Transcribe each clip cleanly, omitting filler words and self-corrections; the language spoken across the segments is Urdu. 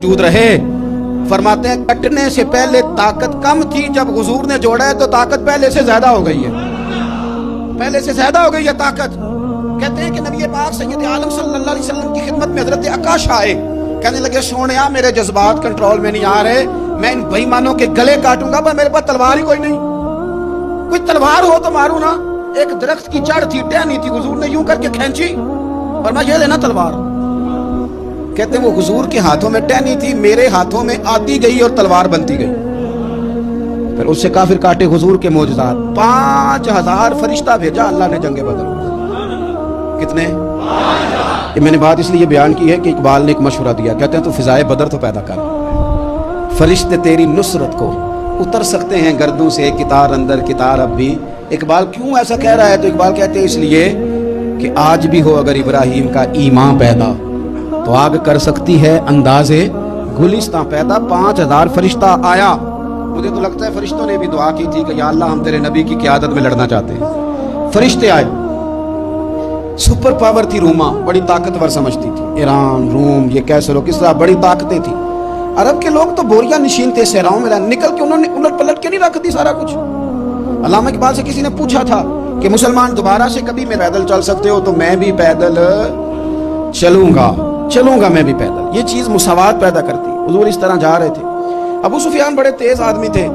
موجود رہے. فرماتے ہیں کٹنے سے پہلے طاقت کم تھی, جب حضور نے جوڑا ہے تو طاقت پہلے سے زیادہ ہو گئی ہے, پہلے سے زیادہ ہو گئی ہے طاقت. کہتے ہیں کہ نبی پاک سید عالم صلی اللہ علیہ وسلم کی خدمت میں حضرت عکاش آئے, کہنے لگے سونیا میرے جذبات کنٹرول میں نہیں آ رہے, میں ان بے ایمانوں کے گلے کاٹوں گا, پر میرے پاس تلوار ہی کوئی نہیں, کوئی تلوار ہو تو ماروں نا. ایک درخت کی جڑ تھی, ٹہنی تھی, حضور نے یوں کر کے کھینچی اور میں یہ لینا تلوار. کہتے ہیں وہ حضور کے ہاتھوں میں ٹہنی تھی, میرے ہاتھوں میں آتی گئی اور تلوار بنتی گئی. پھر اس سے کافر کاٹے حضور کے معجزات. 5000 فرشتہ بھیجا اللہ نے جنگ بدر. کتنے؟ یہ میں نے بات اس لیے بیان کی ہے کہ اقبال نے ایک مشورہ دیا, کہتے ہیں تو فضائے بدر تو پیدا کر, فرشتے تیری نصرت کو اتر سکتے ہیں گردوں سے, کتار اندر کتار اب بھی. اقبال کیوں ایسا کہہ رہا ہے؟ تو اقبال کہتے ہیں اس لیے کہ آج بھی ہو اگر ابراہیم کا ایمان پیدا تو آگ کر سکتی ہے انداز گلستان پیدا. 5000 فرشتہ آیا. مجھے تو لگتا ہے فرشتوں نے بھی دعا کی تھی کہ یا اللہ ہم تیرے نبی کی قیادت میں لڑنا چاہتے ہیں. فرشتے آئے. سپر پاور تھی روما, بڑی طاقتور سمجھتی تھی. ایران, روم, یہ کیسر و کسرا بڑی طاقتیں تھی. عرب کے لوگ تو بوریاں نشین تھے صحراؤں میں, نکل کے انہوں نے الٹ پلٹ کے نہیں رکھ دی سارا کچھ. علامہ اقبال سے کسی نے پوچھا تھا کہ مسلمان دوبارہ سے کبھی میں پیدل چل سکتے ہو, تو میں بھی پیدل چلوں گا میں بھی پیدل. یہ چیز مساوات پیدا کرتی. حضور اس طرح جا رہے تھے. ابو سفیان بڑے تیز آدمی تھے.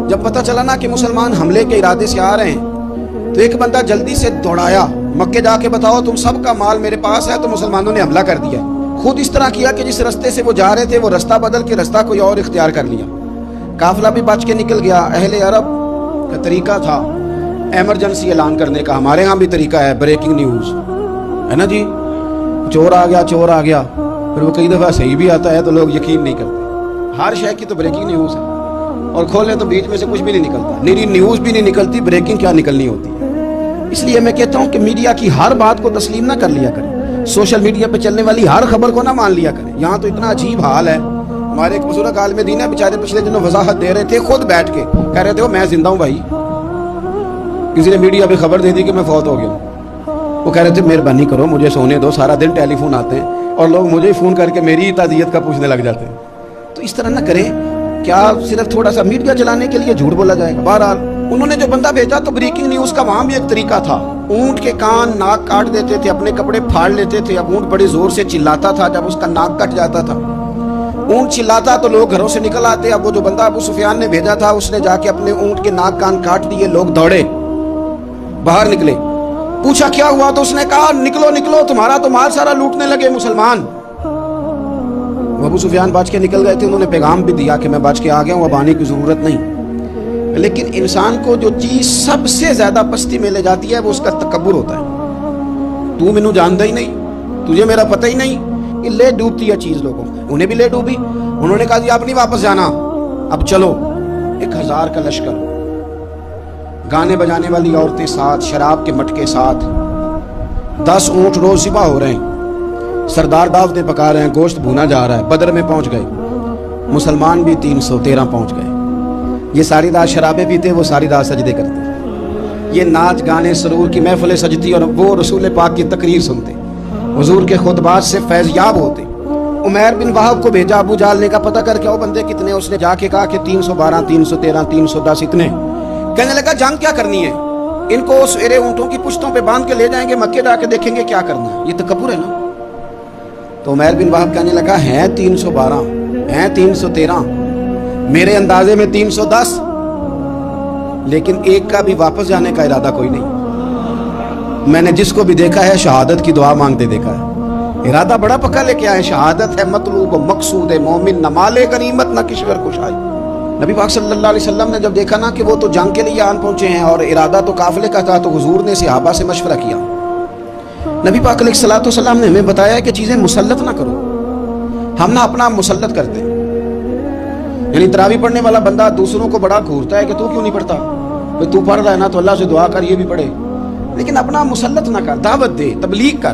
جب پتہ چلا نا کہ مسلمان حملے کے ارادے سے آ رہے ہیں تو ایک بندہ جلدی سے دوڑایا, مکے جا کے بتاؤ تم سب کا مال میرے پاس ہے. تو مسلمانوں نے حملہ کر دیا. خود اس طرح کیا کہ جس رستے سے وہ جا رہے تھے وہ رستہ بدل کے رستہ کوئی اور اختیار کر لیا. قافلہ بھی بچ کے نکل گیا. اہل عرب کا طریقہ تھا ایمرجنسی اعلان کرنے کا. ہمارے ہاں بھی طریقہ ہے, بریکنگ نیوز ہے نا جی, چور آ گیا. پھر وہ کئی دفعہ صحیح بھی آتا ہے تو لوگ یقین نہیں کرتے. ہر شے کی تو بریکنگ نیوز ہے, اور کھولیں تو بیچ میں سے کچھ بھی نہیں نکلتا. میری نیوز بھی نہیں نکلتی, بریکنگ کیا نکلنی ہوتی ہے. اس لیے میں کہتا ہوں کہ میڈیا کی ہر بات کو تسلیم نہ کر لیا کریں. سوشل میڈیا پہ چلنے والی ہر خبر کو نہ مان لیا کریں. یہاں تو اتنا عجیب حال ہے. ہمارے ایک بزرگ عالم دین ہے, بیچارے پچھلے دنوں وضاحت دے رہے تھے خود بیٹھ کے, کہہ رہے تھے میں زندہ ہوں بھائی. کسی نے میڈیا پہ خبر دے دی کہ میں فوت ہو گیا. وہ کہہ رہے تھے مہربانی کرو مجھے سونے دو, سارا دن ٹیلی فون آتے ہیں اور لوگ مجھے فون کر کے میری تعزیت کا پوچھنے لگ جاتے ہیں. تو اس طرح نہ کریں. کیا صرف تھوڑا سا میڈیا چلانے کے لیے جھوٹ بولا جائے گا؟ بہرحال انہوں نے جو بندہ بھیجا تو بریکنگ نیوز کا وہاں بھی ایک طریقہ تھا. اونٹ کے کان ناک کاٹ دیتے تھے, اپنے کپڑے پھاڑ لیتے تھے. اب اونٹ بڑے زور سے چلاتا تھا, جب اس کا ناک کٹ جاتا تھا, اونٹ چلاتا تو لوگ گھروں سے نکل آتے. اب وہ جو بندہ ابو سفیان نے بھیجا تھا اس نے جا کے اپنے اونٹ کے ناک کان کاٹ دیے. لوگ دوڑے باہر نکلے, پوچھا کیا ہوا تو اس نے کہا نکلو تمہارا تو مال سارا لوٹنے لگے مسلمان. ابو سفیان بچ کے نکل گئے تھے. انہوں نے پیغام بھی دیا کہ میں بچ کے آ گیا ہوں, اب آنے کی ضرورت نہیں. لیکن انسان کو جو چیز سب سے زیادہ پستی میں لے جاتی ہے وہ اس کا تکبر ہوتا ہے. تو مینوں جانتا ہی نہیں, تجھے میرا پتہ ہی نہیں. یہ لے ڈوبتی ہے چیز لوگوں. انہیں بھی لے ڈوبی. انہوں نے کہا جی اب نہیں واپس جانا, اب چلو. 1000 کا لشکر, گانے بجانے والی عورتیں ساتھ, شراب کے مٹکے ساتھ, 10 اونٹ روز ذبح ہو رہے ہیں, سردار دعوتیں پکا رہے ہیں, گوشت بھونا جا رہا ہے. بدر میں پہنچ گئے مسلمان بھی 313 پہنچ گئے. یہ ساری رات شرابیں پیتے, وہ ساری رات سجدے کرتے. یہ ناچ گانے سرور کی محفلیں سجتی اور وہ رسول پاک کی تقریر سنتے, حضور کے خطبات سے فیض یاب ہوتے. عمیر بن وہب کو بھیجا ابو جہل نے, کا پتہ کر کے وہ بندے کتنے. اس نے جا کے کہا کہ 312 313 310 اتنے. کہنے لگا جنگ کیا کرنی ہے, ان کو سویرے اونٹوں کی پشتوں پہ باندھ کے لے جائیں گے, مکے جا کے دیکھیں گے کیا کرنا ہے. یہ تکبر ہے نا. تو عمیر بن وہب کہنے لگا ہیں 312 ہیں 313, میرے اندازے میں 310, لیکن ایک کا بھی واپس جانے کا ارادہ کوئی نہیں. میں نے جس کو بھی دیکھا ہے شہادت کی دعا مانگتے دیکھا ہے. ارادہ بڑا پکا لے کے آئے, شہادت ہے مطلوب و مقصود ہے مومن, نہ مال غنیمت نہ کشور کشائی. نبی پاک صلی اللہ علیہ وسلم نے جب دیکھا نا کہ وہ تو جنگ کے لیے آن پہنچے ہیں اور ارادہ تو قافلے کا تھا, تو حضور نے صحابہ سے مشورہ کیا. نبی پاک علیہ الصلوۃ والسلام نے ہمیں بتایا کہ چیزیں مسلط نہ کرو. ہم نہ اپنا مسلط کرتے ہیں. یعنی تراویح پڑھنے والا بندہ دوسروں کو بڑا گھورتا ہے کہ تو کیوں نہیں پڑھتا, بھئی تو پڑھ رہا ہے نا تو اللہ سے دعا کر, یہ بھی پڑھے. لیکن اپنا مسلط نہ کر, دعوت دے, تبلیغ کر.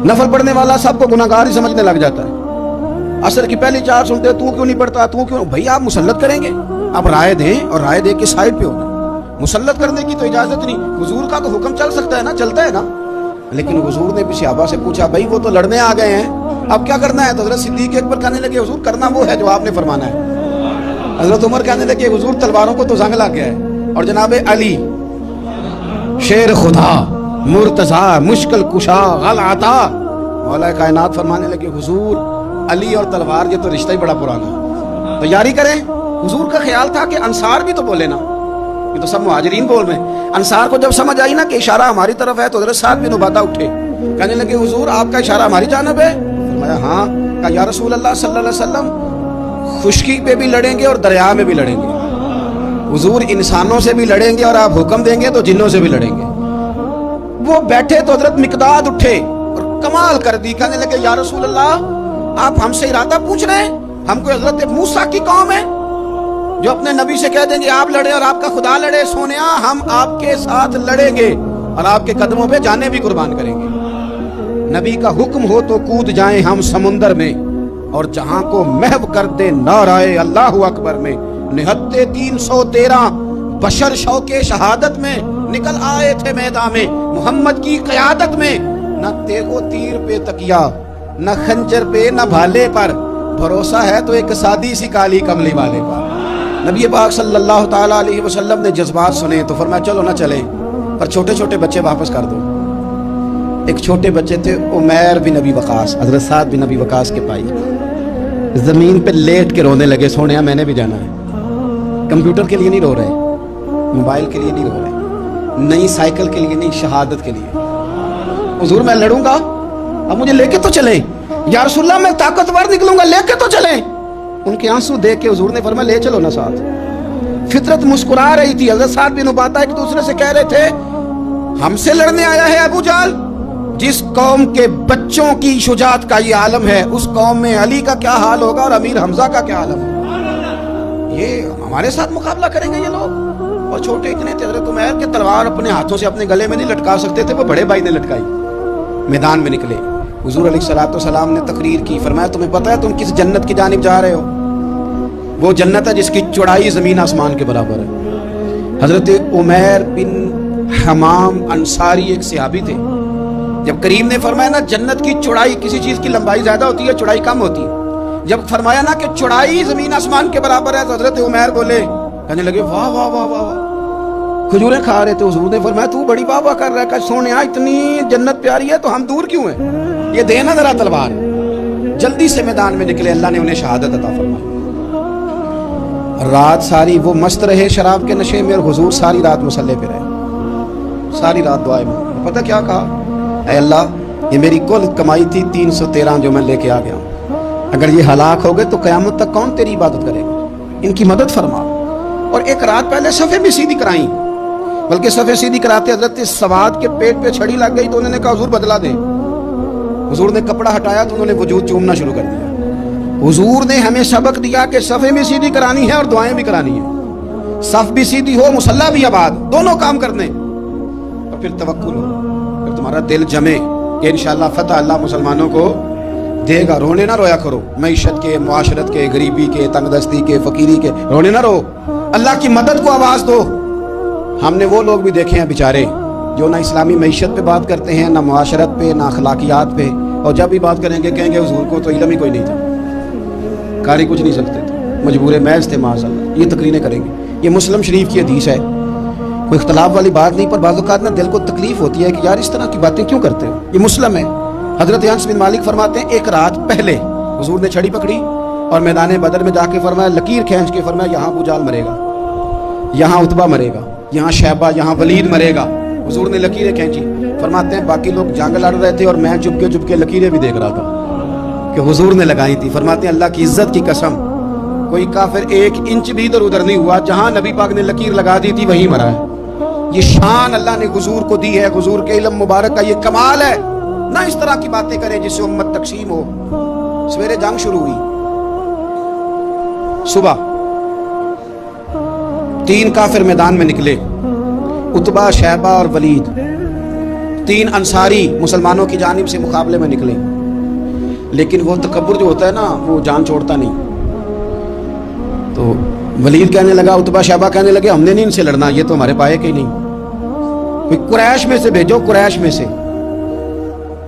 نفل پڑھنے والا سب کو گناہگار ہی سمجھنے لگ جاتا ہے. عصر کی پہلی 4 سنتے تو کیوں نہیں پڑھتا, تو کیوں. بھئی آپ مسلط کریں گے, آپ رائے دیں, اور رائے دے کے سائڈ پہ ہوگا. مسلط کرنے کی تو اجازت نہیں. حضور کا تو حکم چل سکتا ہے نا, چلتا ہے نا. لیکن حضور نے بھی صحابہ سے پوچھا, بھائی وہ تو لڑنے آ گئے ہیں, اب کیا کرنا ہے؟ تو حضرت صدیق اکبر کہنے لگے حضور کرنا وہ ہے جو آپ نے فرمانا ہے. حضرت عمر کہنے لگے حضور تلواروں کو تو زنگ لگ گیا ہے. اور جناب علی شیر خدا مرتضی مشکل کشا غل عطا مولا کائنات فرمانے لگے حضور علی اور تلوار یہ تو رشتہ ہی بڑا پرانا، تیاری کریں. حضور کا خیال تھا کہ انصار بھی تو بولے نا، یہ تو سب مہاجرین بول رہے ہیں. انصار کو جب سمجھ آئی نا کہ اشارہ ہماری طرف ہے تو حضرت سعد بن عبادہ اٹھے، کہنے لگے حضور آپ کا اشارہ ہماری جانب ہے؟ فرمایا ہاں. کہا یا رسول اللہ صلی اللہ علیہ وسلم خشکی پہ بھی لڑیں گے اور دریا میں بھی لڑیں گے. حضور انسانوں سے بھی لڑیں گے اور آپ حکم دیں گے تو جنوں سے بھی لڑیں گے. وہ بیٹھے تو حضرت مقداد اٹھے اور کمال کر دی، کہنے لگے یا رسول اللہ آپ ہم سے ارادہ پوچھ رہے ہیں؟ ہم کوئی حضرت موسیٰ کی قوم ہے جو اپنے نبی سے کہہ دیں گے آپ لڑے اور آپ کا خدا لڑے؟ سونیا ہم آپ کے ساتھ لڑیں گے اور آپ کے قدموں پہ جانیں بھی قربان کریں گے. نبی کا حکم ہو تو کود جائیں ہم سمندر میں اور جہاں کو محو کر دے نعرہ اللہ اکبر میں. نہتے 313 بشر شوق شہادت میں نکل آئے تھے میدان میں محمد کی قیادت میں. نہ تیغ و تیر پہ تکیا نہ خنجر پہ نہ بھالے پر، بھروسہ ہے تو ایک سادی سی کالی کملی والے پر. نبی پاک صلی اللہ تعالیٰ علیہ وسلم نے جذبات سنے تو فرمایا چلو نہ چلیں پر چھوٹے چھوٹے بچے واپس کر دو. ایک چھوٹے بچے تھے عمیر بن ابی وقاص، حضرت سعد بن ابی وقاص کے بھائی، زمین پہ لیٹ کے رونے لگے سونیا میں نے بھی جانا ہے. کمپیوٹر کے لیے نہیں رو رہے، موبائل کے لیے نہیں رو رہے، نئی سائیکل کے لیے نہیں، شہادت کے لیے. حضور میں لڑوں گا اب مجھے لے کے تو چلیں. یا رسول اللہ میں طاقتور نکلوں گا لے کے تو چلیں. ان کے آنسو دیکھ کے حضور نے فرمایا لے چلو نا ساتھ. فطرت مسکرا رہی تھی. حضرت سعد بن عبادہ ایک دوسرے سے کہہ رہے تھے ہم سے لڑنے آیا ہے ابو جہل. جس قوم کے بچوں کی شجاعت کا یہ عالم ہے اس قوم میں علی کا کیا حال ہوگا اور امیر حمزہ کا کیا عالم ہوگا. یہ ہمارے ساتھ مقابلہ کریں گے یہ لوگ. اور چھوٹے اتنے تھے. حضرت عمیر کے تلوار اپنے ہاتھوں سے اپنے گلے میں نہیں لٹکا سکتے تھے، وہ بڑے بھائی نے لٹکائی. میدان میں نکلے. حضور علیہ السلام نے تقریر کی. فرمایا تمہیں پتہ ہے تم کس جنت کی جانب جا رہے ہو؟ وہ جنت ہے جس کی چوڑائی زمین آسمان کے برابر ہے. حضرت عمیر بن حمام انصاری ایک صحابی تھے. جب کریم نے فرمایا نا جنت کی چوڑائی، کسی چیز کی لمبائی زیادہ ہوتی ہے چوڑائی کم ہوتی ہے، جب فرمایا نا کہ چوڑائی زمین آسمان کے برابر ہے تو حضرت عمیر بولے، کہنے لگے واہ واہ واہ واہ. کھجوریں کھا رہے تھے. حضور نے فرمایا تو بڑی واہ واہ کر رہا ہے، کہ سونیا اتنی جنت پیاری ہے تو ہم دور کیوں ہیں؟ یہ دینا ذرا تلوار. جلدی سے میدان میں نکلے. اللہ نے انہیں شہادت عطا فرمائی. رات ساری وہ مست رہے شراب کے نشے میں اور حضور ساری رات مصلی پہ رہے، ساری رات دعائیں میں. پتہ کیا کہا؟ اے اللہ یہ میری کل کمائی تھی 313 جو میں لے کے آ گیا ہوں، اگر یہ ہلاک ہو گئے تو قیامت تک کون تیری عبادت کرے گا؟ ان کی مدد فرما. اور ایک رات پہلے صفیں بھی سیدھی کرائیں، بلکہ صفیں سیدھی کراتے حضرت سواد کے پیٹ پہ چھڑی لگ گئی تو انہوں نے کہا حضور بدلا دیں. حضور نے کپڑا ہٹایا تو انہوں نے وجود چومنا شروع کر دیا. حضور نے ہمیں سبق دیا کہ صفیں بھی سیدھی کرانی ہے اور دعائیں بھی کرانی ہیں. صف بھی سیدھی ہو مصلی بھی آباد، دونوں کام کرنے. اور پھر توکل ہو، پھر تمہارا دل جمے کہ انشاءاللہ فتح اللہ مسلمانوں کو دے گا. رونے نہ رویا کرو، معیشت کے، معاشرت کے، غریبی کے، تنگ دستی کے، فقیری کے رونے نہ رو. اللہ کی مدد کو آواز دو. ہم نے وہ لوگ بھی دیکھے ہیں بیچارے جو نہ اسلامی معیشت پہ بات کرتے ہیں، نہ معاشرت پہ، نہ اخلاقیات پہ، اور جب بھی بات کریں گے کہیں گے حضور کو تو علم ہی کوئی نہیں تھا، کاری کچھ نہیں سکتے تھے، مجبور محض تھے معاذ اللہ. یہ تقریریں کریں گے. یہ مسلم شریف کی حدیث ہے، کوئی اختلاف والی بات نہیں، پر بعض اوقات نا دل کو تکلیف ہوتی ہے کہ یار اس طرح کی باتیں کیوں کرتے ہو. یہ مسلم ہے. حضرت انس بن مالک فرماتے ہیں ایک رات پہلے حضور نے چھڑی پکڑی اور میدان بدر میں جا کے فرمایا، لکیر کھینچ کے فرمایا یہاں ابو جہل مرے گا، یہاں عتبہ مرے گا، یہاں شیبہ، یہاں ولید مرے گا. حضور نے لکیریں کھینچی. فرماتے ہیں باقی لوگ جنگ لڑ رہے تھے اور میں چپ کے لکیریں بھی دیکھ رہا تھا کہ حضور نے لگائی تھی. فرماتے ہیں اللہ کی عزت کی قسم کوئی کافر 1 انچ بھی ادھر ادھر نہیں ہوا، جہاں نبی پاک نے لکیر لگا دی تھی وہیں مرا ہے. یہ شان اللہ نے حضور کو دی ہے، حضور کے علم مبارک کا یہ کمال ہے. نہ اس طرح کی باتیں کریں جس سے امت تقسیم ہو. سویرے جنگ شروع ہوئی، صبح 3 کافر میدان میں نکلے، عتبہ، شیبہ اور ولید. 3 انصاری مسلمانوں کی جانب سے مقابلے میں نکلے. لیکن وہ تکبر جو ہوتا ہے نا وہ جان چھوڑتا نہیں. تو ولید کہنے لگا، عتبہ شیبہ کہنے لگے ہم نے نہیں ان سے لڑنا، یہ تو ہمارے پائے کے ہی نہیں، کوئی قریش میں سے بھیجو، قریش میں سے.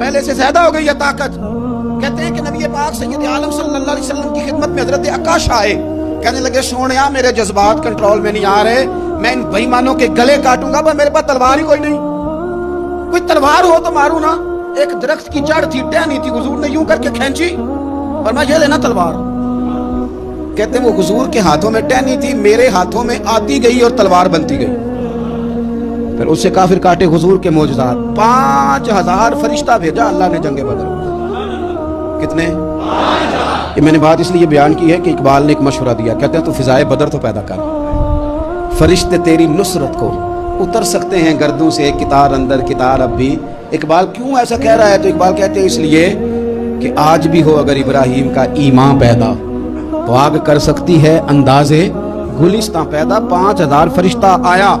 پہلے سے زیادہ ہو گئی ہے طاقت. کہتے ہیں کہ نبی پاک سید عالم صلی اللہ علیہ وسلم کی خدمت میں حضرت عکاش آئے. کہنے لگے سونیا میرے جذبات کنٹرول میں نہیں آ رہے, میں ان بے ایمانوں کے گلے کاٹوں گا, میرے پاس تلوار ہی کوئی نہیں. کوئی تلوار ہو تو ماروں نا. ایک درخت کی جڑ تھی, ٹہنی تھی, حضور نے یوں کر کے کھینچی اور میں یہ لینا تلوار. کہتے ہیں وہ حضور کے ہاتھوں میں ٹہنی تھی, میرے ہاتھوں میں آتی گئی اور تلوار بنتی گئی. پھر اس سے کافر کاٹے حضور کے معجزات. 5000 فرشتہ بھیجا اللہ نے جنگ بدر میں. کتنے؟ یہ میں نے بات اس لیے بیان کی ہے کہ اقبال نے ایک مشورہ دیا. کہتے ہیں تو فضائے بدر تو پیدا کر, فرشتے تیری نصرت کو اتر سکتے ہیں گردوں سے, کتار اندر کتار اب بھی. اقبال کیوں ایسا کہہ رہا ہے؟ تو اقبال کہتے ہیں اس لیے کہ آج بھی ہو اگر ابراہیم کا ایمان پیدا تو آگ کر سکتی ہے اندازے گلستاں پیدا. 5000 فرشتہ آیا.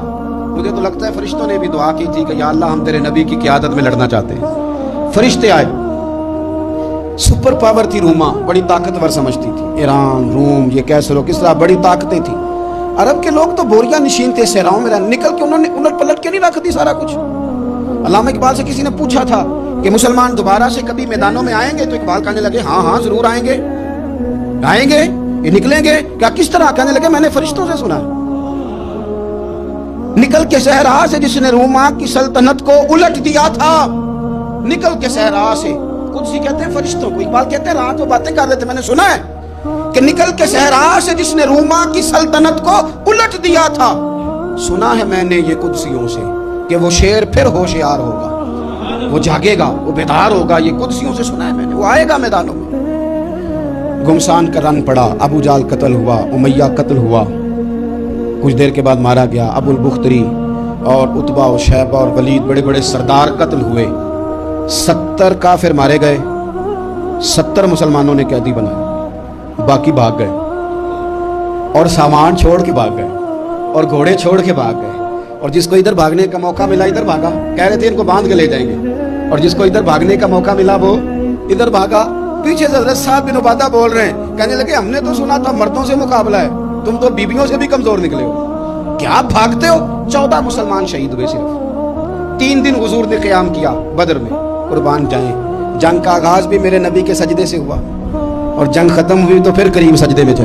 مجھے تو لگتا ہے فرشتوں نے بھی دعا کی تھی کہ یا اللہ ہم تیرے نبی کی قیادت میں لڑنا چاہتے ہیں. فرشتے آئے. سپر پاور تھی روما, بڑی طاقتور سمجھتی تھی. ایران, روم, یہ کیسر و کسرا بڑی طاقتیں تھیں. عرب کے لوگ تو بوریا نشین تھے صحراؤں میں, نکل کے انہوں نے الٹ پلٹ کے نہیں رکھ دی سارا کچھ. علامہ اقبال سے کسی نے پوچھا تھا کہ مسلمان دوبارہ سے کبھی میدانوں میں آئیں گے, تو اقبال کہنے لگے ہاں ہاں ضرور آئیں گے, آئیں گے, یہ نکلیں گے. کیا کس طرح؟ کہنے لگے میں نے فرشتوں سے سنا, نکل کے صحرا سے جس نے روما کی سلطنت کو الٹ دیا تھا. نکل کے صحرا سے, قدسی کہتے ہیں فرشتوں کو, اقبال کہتے ہیں رات وہ باتیں کر رہے تھے, میں نے سنا ہے کہ نکل کے صحرا سے جس نے روما کی سلطنت کو الٹ دیا تھا. سنا ہے میں نے یہ قدسیوں سے کہ وہ شیر پھر ہوشیار ہوگا, وہ جاگے گا, وہ بیدار ہوگا. یہ قدسیوں سے سنا ہے میں نے, وہ آئے گا میدانوں میں. گمسان کا رنگ پڑا, ابو جال قتل ہوا, امیہ قتل ہوا, کچھ دیر کے بعد مارا گیا. ابو البختری اور عتبہ اور شیبہ اور ولید بڑے بڑے سردار قتل ہوئے. 70 کافر مارے گئے, 70 مسلمانوں نے قیدی بنائے, باقی بھاگ گئے اور سامان چھوڑ کے بھاگ گئے اور گھوڑے چھوڑ کے بھاگ گئے. اور جس کو ادھر بھاگنے کا موقع ملا ادھر بھاگا, کہہ رہے تھے ان کو باندھ کے لے جائیں گے, اور جس کو ادھر بھاگنے کا موقع ملا وہ ادھر بھاگا. پیچھے سے حضرت صاحب بن عبادہ بول رہے ہیں, کہنے لگے ہم نے تو سنا تھا مردوں سے مقابلہ ہے, تم تو بیویوں سے بھی کمزور نکلے ہو, کیا بھاگتے ہو. 14 مسلمان شہید ہوئے صرف. 3 دن حضور نے قیام کیا بدر میں. قربان جائیں, جنگ کا آغاز بھی میرے نبی کے سجدے سے ہوا اور جنگ ختم ہوئی تو پھر کریم سجدے میں چلے.